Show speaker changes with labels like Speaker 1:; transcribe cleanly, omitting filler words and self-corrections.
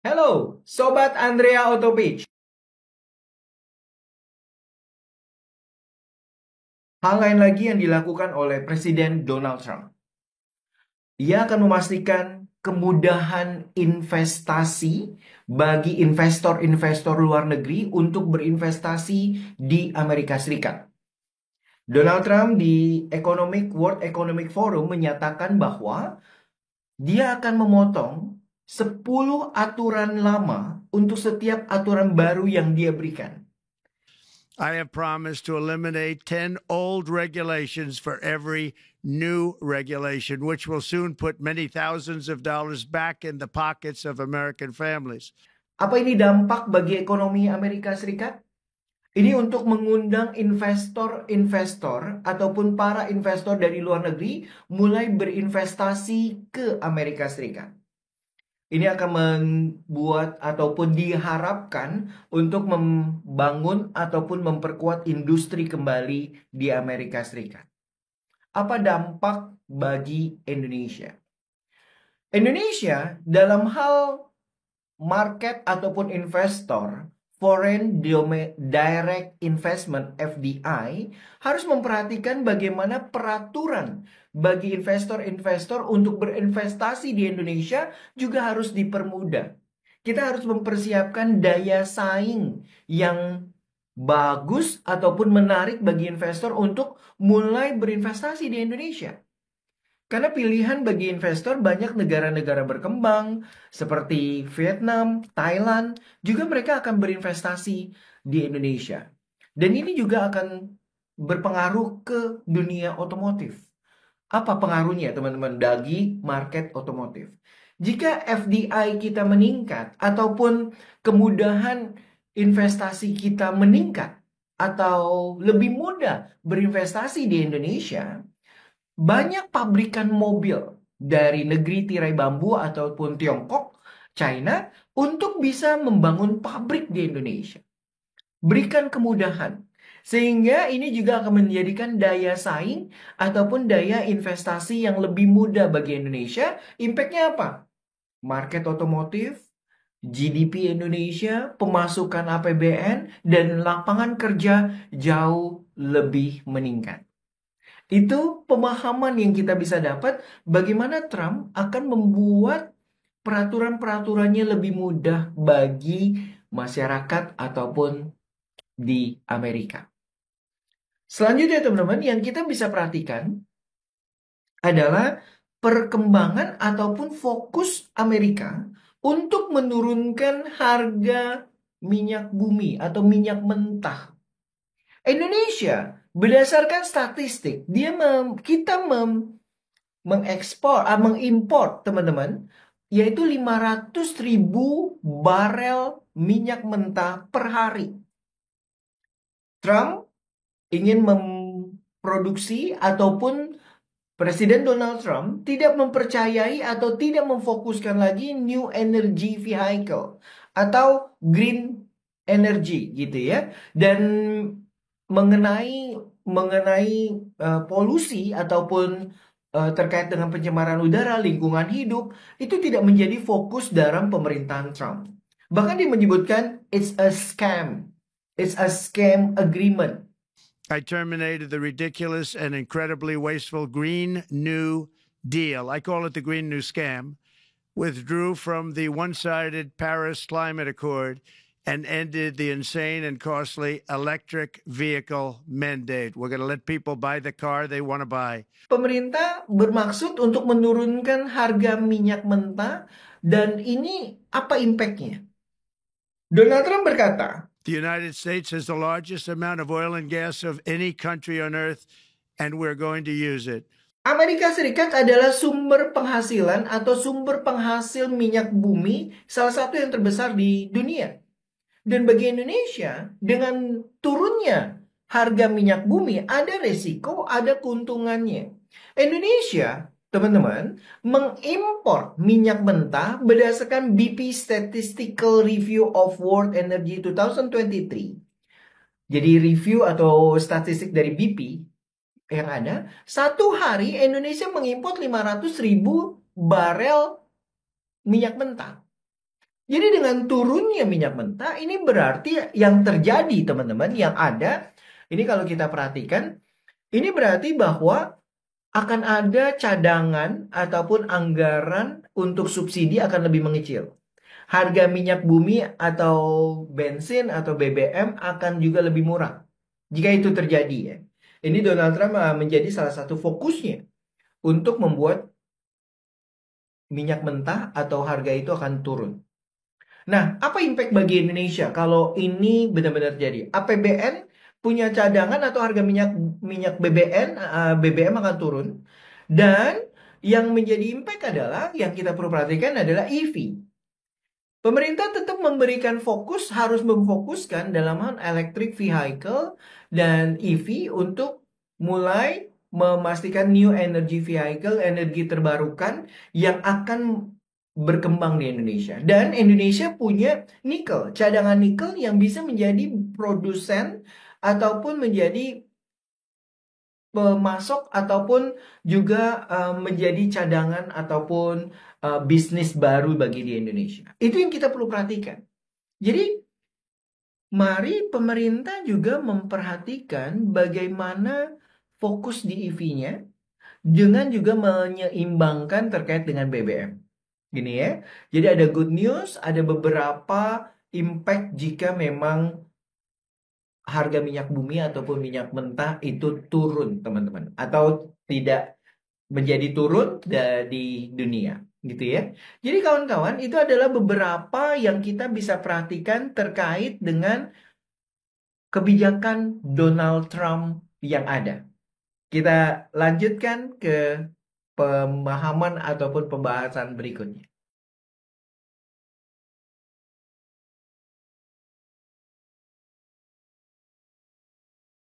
Speaker 1: Halo, Sobat Andrea Auto Page. Hal lain lagi yang dilakukan oleh Presiden Donald Trump. Ia akan memastikan kemudahan investasi bagi investor-investor luar negeri untuk berinvestasi di Amerika Serikat. Donald Trump di World Economic Forum menyatakan bahwa dia akan memotong 10 aturan lama untuk setiap aturan baru yang dia berikan.
Speaker 2: I have promised to eliminate 10 old regulations for every new regulation, which will soon put many thousands of dollars back in the pockets of American families.
Speaker 1: Apa ini dampak bagi ekonomi Amerika Serikat? Ini untuk mengundang investor-investor ataupun para investor dari luar negeri mulai berinvestasi ke Amerika Serikat. Ini akan membuat ataupun diharapkan untuk membangun ataupun memperkuat industri kembali di Amerika Serikat. Apa dampak bagi Indonesia? Indonesia dalam hal market ataupun investor, Foreign Direct Investment (FDI), harus memperhatikan bagaimana peraturan bagi investor-investor untuk berinvestasi di Indonesia juga harus dipermudah. Kita harus mempersiapkan daya saing yang bagus ataupun menarik bagi investor untuk mulai berinvestasi di Indonesia. Karena pilihan bagi investor banyak negara-negara berkembang seperti Vietnam, Thailand, juga mereka akan berinvestasi di Indonesia. Dan ini juga akan berpengaruh ke dunia otomotif. Apa pengaruhnya teman-teman bagi market otomotif? Jika FDI kita meningkat ataupun kemudahan investasi kita meningkat atau lebih mudah berinvestasi di Indonesia, banyak pabrikan mobil dari negeri tirai bambu ataupun Tiongkok, China, untuk bisa membangun pabrik di Indonesia. Berikan kemudahan. Sehingga ini juga akan menjadikan daya saing ataupun daya investasi yang lebih mudah bagi Indonesia. Impact-nya apa? Market otomotif, GDP Indonesia, pemasukan APBN, dan lapangan kerja jauh lebih meningkat. Itu pemahaman yang kita bisa dapat bagaimana Trump akan membuat peraturan-peraturannya lebih mudah bagi masyarakat ataupun di Amerika. Selanjutnya teman-teman, yang kita bisa perhatikan adalah perkembangan ataupun fokus Amerika untuk menurunkan harga minyak bumi atau minyak mentah. Indonesia berdasarkan statistik, kita mengimpor teman-teman, yaitu 500.000 barel minyak mentah per hari. Trump ingin memproduksi ataupun Presiden Donald Trump tidak mempercayai atau tidak memfokuskan lagi new energy vehicle atau green energy gitu ya. Dan mengenai polusi ataupun terkait dengan pencemaran udara, lingkungan hidup, itu tidak menjadi fokus dalam pemerintahan Trump. Bahkan dia menyebutkan it's a scam. It's a scam agreement.
Speaker 2: I terminated the ridiculous and incredibly wasteful Green New Deal. I call it the Green New Scam. Withdrew from the one-sided Paris Climate Accord and ended the insane and costly electric vehicle mandate. We're going to let people buy the car they want to buy.
Speaker 1: Pemerintah bermaksud untuk menurunkan harga minyak mentah, dan ini apa impact-nya? Donald Trump berkata,
Speaker 2: the United States has the largest amount of oil and gas of any country on earth, and we're going to use it.
Speaker 1: Amerika Serikat adalah sumber penghasilan atau sumber penghasil minyak bumi salah satu yang terbesar di dunia. Dan bagi Indonesia, dengan turunnya harga minyak bumi, ada resiko, ada keuntungannya. Indonesia, teman-teman, mengimpor minyak mentah berdasarkan BP Statistical Review of World Energy 2023. Jadi review atau statistik dari BP yang ada, satu hari Indonesia mengimpor 500.000 barel minyak mentah. Jadi dengan turunnya minyak mentah, ini berarti yang terjadi teman-teman, yang ada, ini kalau kita perhatikan, ini berarti bahwa akan ada cadangan ataupun anggaran untuk subsidi akan lebih mengecil. Harga minyak bumi atau bensin atau BBM akan juga lebih murah. Jika itu terjadi ya. Ini Donald Trump menjadi salah satu fokusnya untuk membuat minyak mentah atau harga itu akan turun. Nah, apa impact bagi Indonesia kalau ini benar-benar terjadi? APBN punya cadangan atau harga minyak BBM akan turun. Dan yang menjadi impact adalah yang kita perlu perhatikan adalah EV. Pemerintah tetap memberikan fokus, harus memfokuskan dalam hal electric vehicle dan EV untuk mulai memastikan new energy vehicle, energi terbarukan yang akan berkembang di Indonesia. Dan Indonesia punya nikel, cadangan nikel yang bisa menjadi produsen ataupun menjadi pemasok ataupun juga menjadi cadangan ataupun bisnis baru bagi di Indonesia. Itu yang kita perlu perhatikan. Jadi mari pemerintah juga memperhatikan bagaimana fokus di EV-nya dengan juga menyeimbangkan terkait dengan BBM. Gini ya. Jadi ada good news, ada beberapa impact jika memang harga minyak bumi ataupun minyak mentah itu turun, teman-teman, atau tidak menjadi turun di dunia, gitu ya. Jadi kawan-kawan, itu adalah beberapa yang kita bisa perhatikan terkait dengan kebijakan Donald Trump yang ada. Kita lanjutkan ke pemahaman ataupun pembahasan berikutnya.